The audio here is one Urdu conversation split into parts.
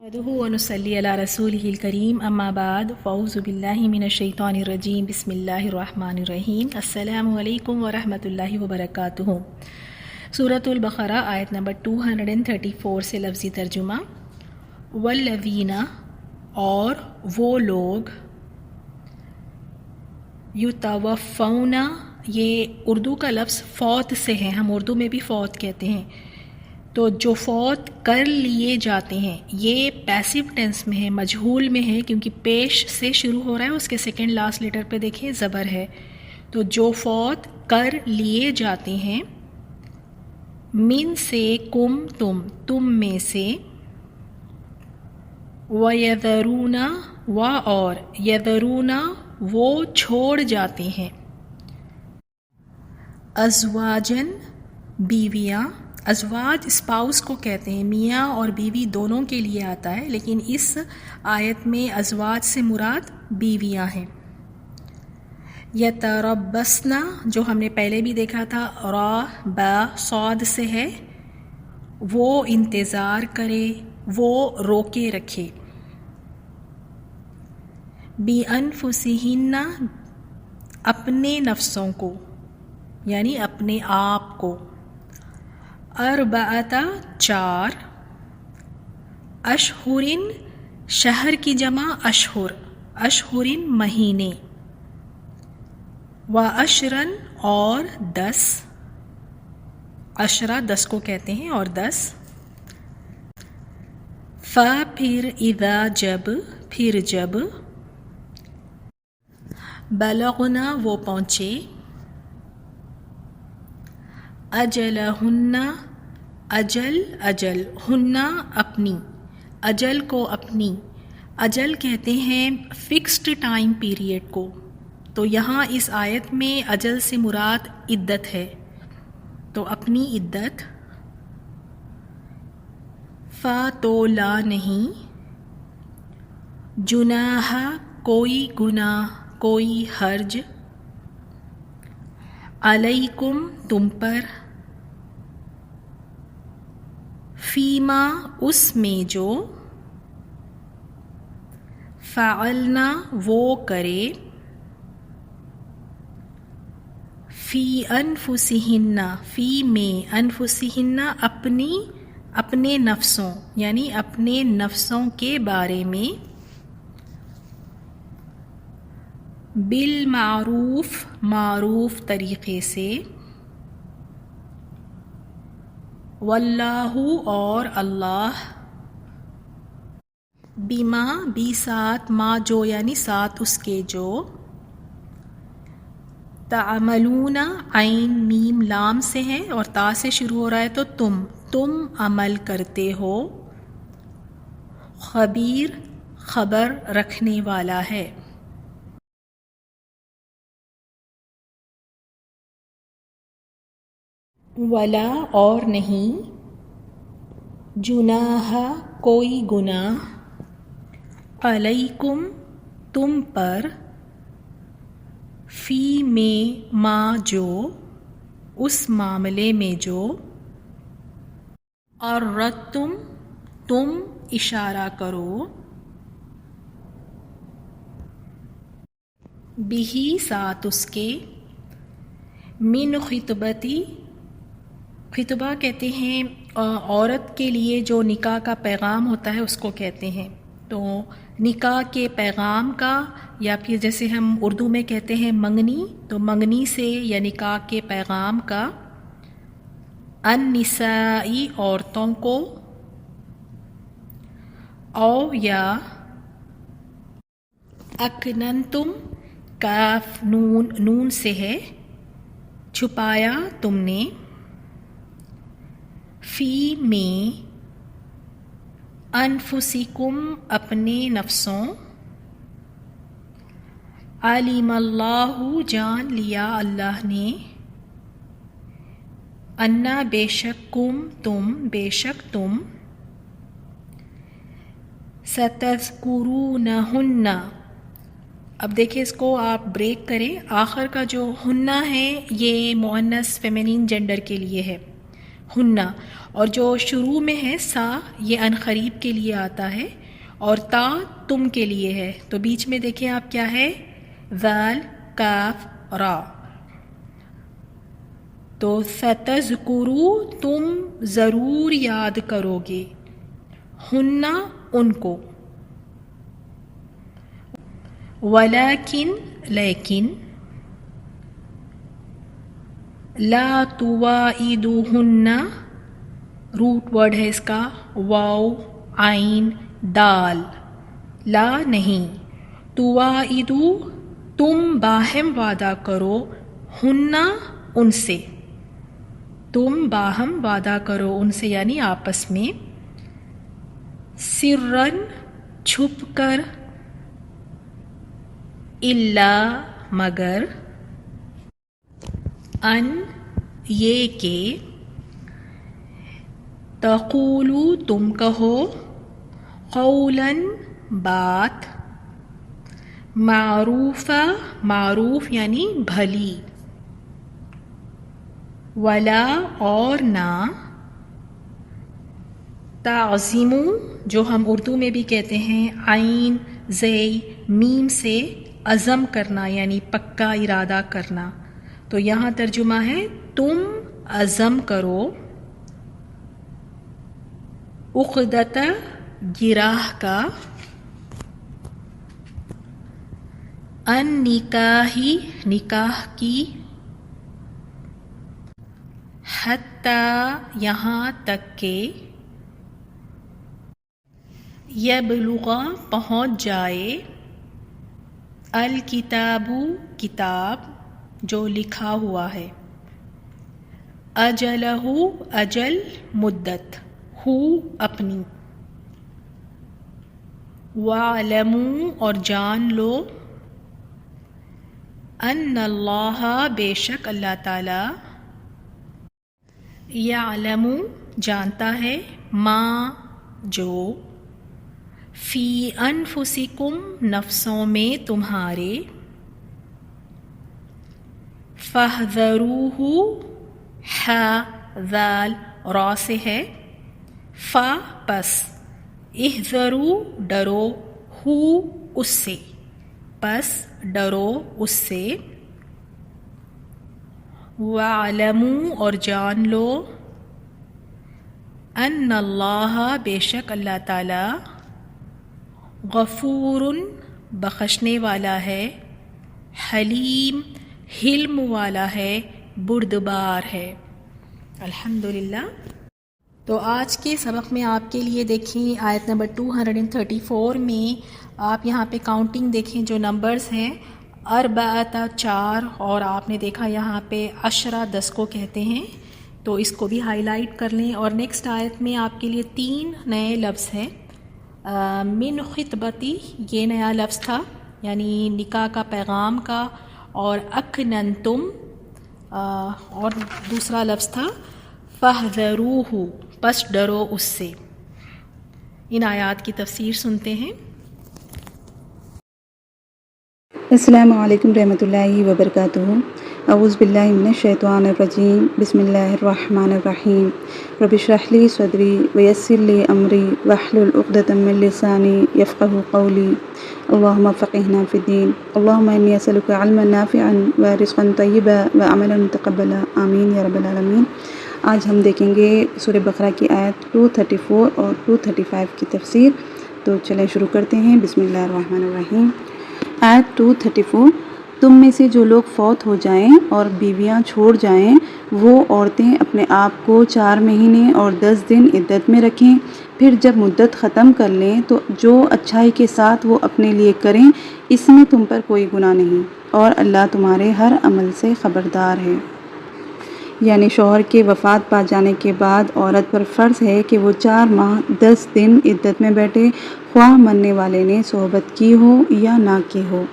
نحمده ونصلي على رسوله الكريم اما بعد فاعوذ بالله من الشیطان الرجیم بسم اللہ الرحمن الرحیم السلام علیکم ورحمۃ اللہ وبرکاتہ۔ سورۃ البقرہ آیت نمبر 234 سے لفظی ترجمہ۔ والذین، اور وہ لوگ، یتوفون، یہ اردو کا لفظ فوت سے ہے، ہم اردو میں بھی فوت کہتے ہیں، تو جو فوت کر لیے جاتے ہیں یہ پیسیو ٹینس میں ہے، مجہول میں ہے، کیونکہ پیش سے شروع ہو رہا ہے، اس کے سیکنڈ لاسٹ لیٹر پہ دیکھیں زبر ہے، تو جو فوت کر لیے جاتے ہیں، من سے، کم تم میں سے، وَيَذَرُونَ، اور یذرون وہ چھوڑ جاتے ہیں، ازواجن بیویاں، ازواج اسپاؤس کو کہتے ہیں، میاں اور بیوی دونوں کے لیے آتا ہے، لیکن اس آیت میں ازواج سے مراد بیویاں ہیں۔ یتربصن، جو ہم نے پہلے بھی دیکھا تھا، را با صاد سے ہے، وہ انتظار کرے، وہ روکے رکھے، بِأَنفُسِہِنَّ، اپنے نفسوں کو، یعنی اپنے آپ کو، اربعۃ، چار، اشہرن، شہر کی جمع اشہر، اشہرن مہینے، وعشرن، اور 10، عشرہ 10 کو کہتے ہیں، اور 10، پھر اذا، پھر جب، بلغنا، وہ پہنچے، اجلہن، اجل، ہن اپنی، اجل کو اپنی، اجل کہتے ہیں فکسڈ ٹائم پیریڈ کو، تو یہاں اس آیت میں اجل سے مراد عدت ہے، تو اپنی عدت، تو لا نہیں، جناح، کوئی گناہ، کوئی حرج، علیکم، تم پر، فیما، اس میں جو، فعلنا، وہ کرے، فی انفسہن، فی میں، انفسہن، اپنے نفسوں، یعنی اپنے نفسوں کے بارے میں، بالمعروف، معروف طریقے سے، واللہ، اور اللہ، بما، بھی ساتھ، ما جو یعنی ساتھ اس کے جو، تعملون، عین میم لام سے ہے اور تا سے شروع ہو رہا ہے، تو تم عمل کرتے ہو، خبیر، خبر رکھنے والا ہے۔ ولا، اور نہیں، جناح، کوئی گناہ، علیکم، تم پر، فی میں، ما جو، اس معاملے میں جو، اردتم، تم اشارہ کرو، بھی ساتھ اس کے، من خطبتی، خطبہ کہتے ہیں عورت کے لیے جو نکاح کا پیغام ہوتا ہے اس کو کہتے ہیں، تو نکاح کے پیغام کا، یا پھر جیسے ہم اردو میں کہتے ہیں منگنی، تو منگنی سے یا نکاح کے پیغام کا، النسائی، عورتوں کو، او یا، اکننتم، کاف نون سے ہے، چھپایا تم نے، فی میں، انفسکم، اپنے نفسوں، علیم اللہ، جان لیا اللہ نے، انا، بے شک، بے شک تم، ستذکرونہن، اب دیکھیں اس کو آپ بریک کریں، آخر کا جو ہنہ ہے یہ مؤنث فیمینین جینڈر کے لیے ہے، ہننا، اور جو شروع میں ہے سا یہ ان قریب کے لیے آتا ہے، اور تا تم کے لیے ہے، تو بیچ میں دیکھیں آپ کیا ہے، ذال کاف را، تو ستذکرو تم ضرور یاد کرو گے، ہننا ان کو، ولیکن لیکن، لا تواعدوہن، روٹ ورڈ ہے اس کا واو عین دال، لا نہیں، تواعدو تم باہم وعدہ کرو، ہننا ان سے، تم باہم وعدہ کرو ان سے یعنی آپس میں، سرًا چھپ کر، الا مگر، ان یہ کہ، تقولو تم کہو، قولاً بات، معروفہ معروف یعنی بھلی، ولا اور نہ، تعظمو جو ہم اردو میں بھی کہتے ہیں عین زئی میم سے عزم کرنا یعنی پکا ارادہ کرنا، تو یہاں ترجمہ ہے تم عزم کرو، عقدۃ گراہ کا، ان نکاحی نکاح کی، حتی یہاں تک کہ، یبلغ پہنچ جائے، الکتاب کتاب جو لکھا ہوا ہے، اجلہ اجل مدت، ہو اپنی، وَاعْلَمُوا اور جان لو، ان اللہ بے شک اللہ تعالی، یعلم جانتا ہے، ما جو، فی انفسکم نفسوں میں تمہارے، فاحذروہ ح ذال را سے ہے، فا پس، احذروا ڈرو، ہو اس سے، پس ڈرو اس سے، وَاعْلَمُوا اور جان لو، ان اللہ بے شک اللہ تعالی، غفور بخشنے والا ہے، حلیم حلم والا ہے، بردبار ہے۔ الحمدللہ۔ تو آج کے سبق میں آپ کے لیے دیکھیں آیت نمبر 234 میں آپ یہاں پہ کاؤنٹنگ دیکھیں، جو نمبرز ہیں اربعۃ 4، اور آپ نے دیکھا یہاں پہ عشرہ 10 کو کہتے ہیں، تو اس کو بھی ہائی لائٹ کر لیں۔ اور نیکسٹ آیت میں آپ کے لیے 3 نئے لفظ ہیں، من خطبتی یہ نیا لفظ تھا یعنی نکاح کا پیغام کا، اور اکننتم اور دوسرا لفظ تھا فاحذروہ پس ڈرو اس سے۔ ان آیات کی تفسیر سنتے ہیں۔ السلام علیکم رحمۃ اللہ وبرکاتہ۔ اعوذ باللہ من الشیطان الرجیم، بسم اللہ الرحمن الرحیم۔ رب اشرح لی صدری ویسر لی امری واحلل عقدۃ من لسانی یفقہوا قولی، اللہم فقہنا فی الدین، اللہم انی اسألک علما نافعا ورزقا طیبا وعملا متقبلا، آمین یا رب العالمین۔ آج ہم دیکھیں گے سورہ بقرہ کی آیت 234 اور 235 کی تفسیر، تو چلیں شروع کرتے ہیں۔ بسم اللہ الرحمن الرحیم۔ آیت 234، تم میں سے جو لوگ فوت ہو جائیں اور بیویاں چھوڑ جائیں، وہ عورتیں اپنے آپ کو 4 مہینے اور 10 دن عدت میں رکھیں، پھر جب مدت ختم کر لیں تو جو اچھائی کے ساتھ وہ اپنے لیے کریں، اس میں تم پر کوئی گناہ نہیں، اور اللہ تمہارے ہر عمل سے خبردار ہے۔ یعنی شوہر کے وفات پا جانے کے بعد عورت پر فرض ہے کہ وہ 4 ماہ 10 دن عدت میں بیٹھے، خواہ مرنے والے نے صحبت کی ہو یا نہ کی ہو۔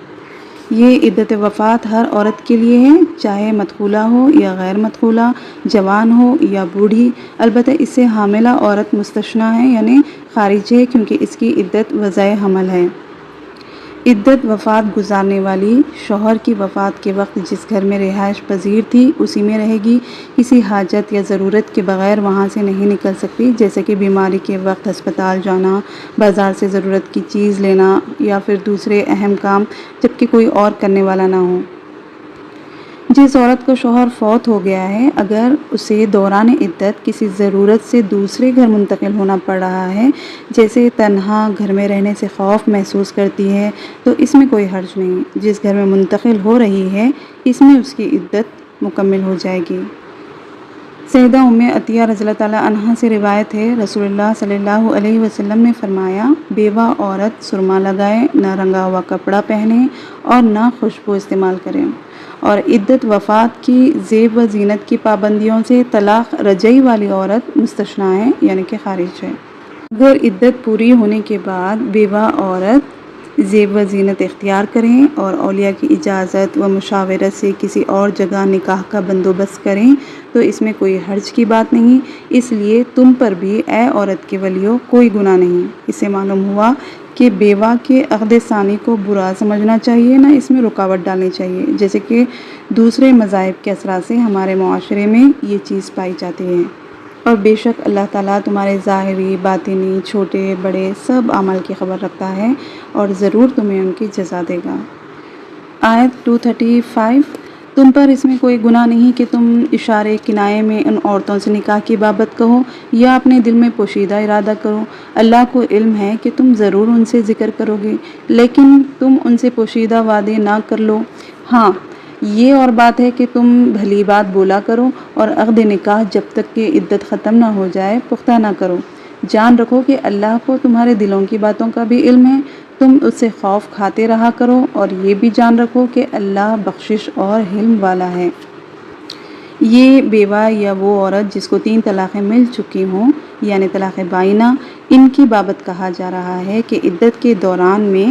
یہ عدت وفات ہر عورت کے لیے ہے، چاہے مدخولہ ہو یا غیر مدخولہ، جوان ہو یا بوڑھی، البتہ اس سے حاملہ عورت مستثنیٰ ہے یعنی خارج ہے، کیونکہ اس کی عدت وضع حمل ہے۔ عدت وفات گزارنے والی شوہر کی وفات کے وقت جس گھر میں رہائش پذیر تھی اسی میں رہے گی، کسی حاجت یا ضرورت کے بغیر وہاں سے نہیں نکل سکتی، جیسے کہ بیماری کے وقت ہسپتال جانا، بازار سے ضرورت کی چیز لینا یا پھر دوسرے اہم کام جبکہ کوئی اور کرنے والا نہ ہو۔ جس عورت کو شوہر فوت ہو گیا ہے اگر اسے دوران عدت کسی ضرورت سے دوسرے گھر منتقل ہونا پڑ رہا ہے، جیسے تنہا گھر میں رہنے سے خوف محسوس کرتی ہے، تو اس میں کوئی حرج نہیں۔ جس گھر میں منتقل ہو رہی ہے اس میں اس کی عدت مکمل ہو جائے گی۔ سیدہ ام عطیہ رضی اللہ تعالیٰ عنہا سے روایت ہے، رسول اللہ صلی اللہ علیہ وسلم نے فرمایا، بیوہ عورت سرما لگائے، نہ رنگا ہوا کپڑا پہنے اور نہ خوشبو استعمال کرے، اور عدت وفات کی زیب و زینت کی پابندیوں سے طلاق رجعی والی عورت مستثنیٰ ہے، یعنی کہ خارج ہے۔ اگر عدت پوری ہونے کے بعد بیوہ عورت زیب و زینت اختیار کریں اور اولیاء کی اجازت و مشاورت سے کسی اور جگہ نکاح کا بندوبست کریں تو اس میں کوئی حرج کی بات نہیں، اس لیے تم پر بھی اے عورت کے ولیو کوئی گناہ نہیں۔ اس سے معلوم ہوا کہ بیوہ کے عقد ثانی کو برا سمجھنا چاہیے، نہ اس میں رکاوٹ ڈالنی چاہیے، جیسے کہ دوسرے مذاہب کے اثرات سے ہمارے معاشرے میں یہ چیز پائی جاتی ہے۔ اور بے شک اللہ تعالیٰ تمہارے ظاہری، باطنی، چھوٹے بڑے سب عمل کی خبر رکھتا ہے اور ضرور تمہیں ان کی جزا دے گا۔ آیت 235، تم پر اس میں کوئی گناہ نہیں کہ تم اشارے کنائے میں ان عورتوں سے نکاح کی بابت کہو یا اپنے دل میں پوشیدہ ارادہ کرو، اللہ کو علم ہے کہ تم ضرور ان سے ذکر کرو گے، لیکن تم ان سے پوشیدہ وعدے نہ کر لو۔ ہاں یہ اور بات ہے کہ تم بھلی بات بولا کرو اور عقد نکاح جب تک کہ عدت ختم نہ ہو جائے پختہ نہ کرو۔ جان رکھو کہ اللہ کو تمہارے دلوں کی باتوں کا بھی علم ہے، تم اس سے خوف کھاتے رہا کرو اور یہ بھی جان رکھو کہ اللہ بخشش اور حلم والا ہے۔ یہ بیوہ یا وہ عورت جس کو 3 طلاقیں مل چکی ہوں یعنی طلاق بائنہ، ان کی بابت کہا جا رہا ہے کہ عدت کے دوران میں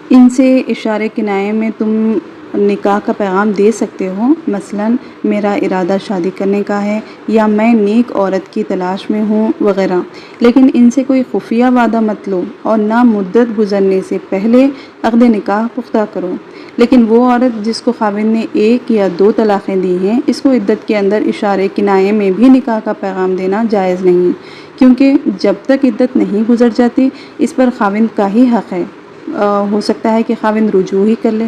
ان سے اشارے کنائے میں تم نکاح کا پیغام دے سکتے ہو، مثلا میرا ارادہ شادی کرنے کا ہے یا میں نیک عورت کی تلاش میں ہوں وغیرہ، لیکن ان سے کوئی خفیہ وعدہ مت لو اور نہ مدت گزرنے سے پہلے عقد نکاح پختہ کرو۔ لیکن وہ عورت جس کو خاوند نے 1 یا 2 طلاقیں دی ہیں اس کو عدت کے اندر اشارے کنائے میں بھی نکاح کا پیغام دینا جائز نہیں، کیونکہ جب تک عدت نہیں گزر جاتی اس پر خاوند کا ہی حق ہے، ہو سکتا ہے کہ خاوند رجوع ہی کر لے۔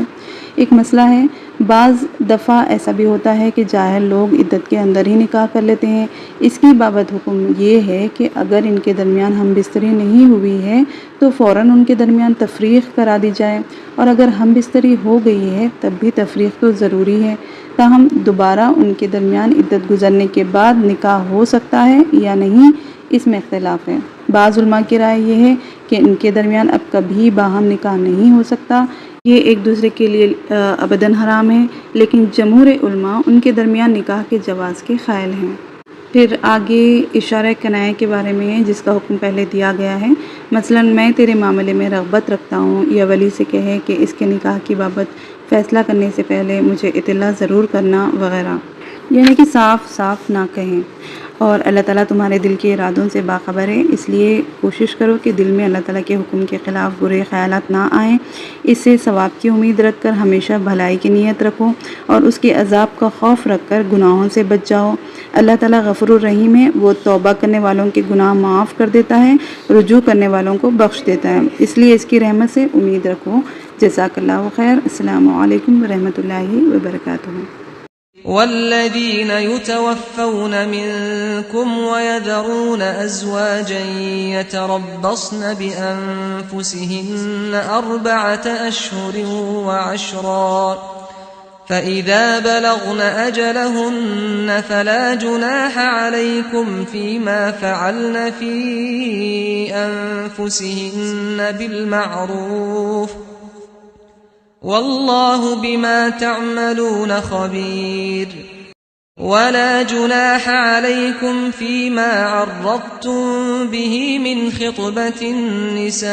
ایک مسئلہ ہے، بعض دفعہ ایسا بھی ہوتا ہے کہ جاہل لوگ عدت کے اندر ہی نکاح کر لیتے ہیں، اس کی بابت حکم یہ ہے کہ اگر ان کے درمیان ہم بستری نہیں ہوئی ہے تو فوراً ان کے درمیان تفریق کرا دی جائے، اور اگر ہم بستری ہو گئی ہے تب بھی تفریق تو ضروری ہے، تاہم دوبارہ ان کے درمیان عدت گزرنے کے بعد نکاح ہو سکتا ہے یا نہیں اس میں اختلاف ہے۔ بعض علماء کی رائے یہ ہے کہ ان کے درمیان اب کبھی باہم نکاح نہیں ہو سکتا، یہ ایک دوسرے کے لیے ابداً حرام ہے، لیکن جمہور علماء ان کے درمیان نکاح کے جواز کے قائل ہیں۔ پھر آگے اشارہ کنایہ کے بارے میں ہے جس کا حکم پہلے دیا گیا ہے، مثلا میں تیرے معاملے میں رغبت رکھتا ہوں، یا ولی سے کہے کہ اس کے نکاح کی بابت فیصلہ کرنے سے پہلے مجھے اطلاع ضرور کرنا وغیرہ، یعنی کہ صاف صاف نہ کہیں۔ اور اللہ تعالیٰ تمہارے دل کے ارادوں سے باخبر ہے، اس لیے کوشش کرو کہ دل میں اللہ تعالیٰ کے حکم کے خلاف برے خیالات نہ آئیں، اس سے ثواب کی امید رکھ کر ہمیشہ بھلائی کی نیت رکھو اور اس کے عذاب کا خوف رکھ کر گناہوں سے بچ جاؤ۔ اللہ تعالیٰ غفور الرحیم ہے، وہ توبہ کرنے والوں کے گناہ معاف کر دیتا ہے، رجوع کرنے والوں کو بخش دیتا ہے، اس لیے اس کی رحمت سے امید رکھو۔ جزاک اللہ خیر۔ السلام علیکم ورحمۃ اللہ وبرکاتہ۔ والذين يتوفون منكم ويذرون أزواجا يتربصن بأنفسهن 4 أشهر وعشرا فإذا بلغن أجلهن فلا جناح عليكم فيما فعلن في أنفسهن بالمعروف والله بما تعملون خبير ولا جناح عليكم فيما عرضتم به من خطبة النساء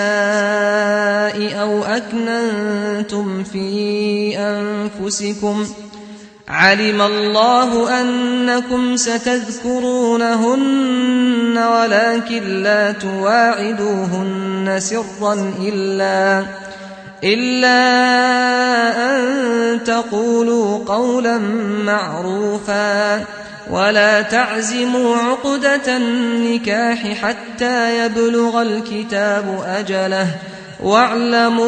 أو أكننتم في أنفسكم علم الله أنكم ستذكرونهن ولكن لا تواعدوهن سرا إلا أن تقولوا قولا معروفا ولا تعزموا عقدة النكاح حتى يبلغ الكتاب أجله واعلموا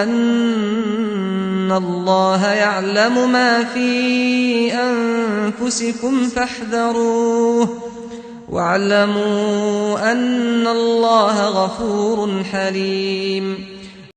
أن الله يعلم ما في أنفسكم فاحذروه واعلموا أن الله غفور حليم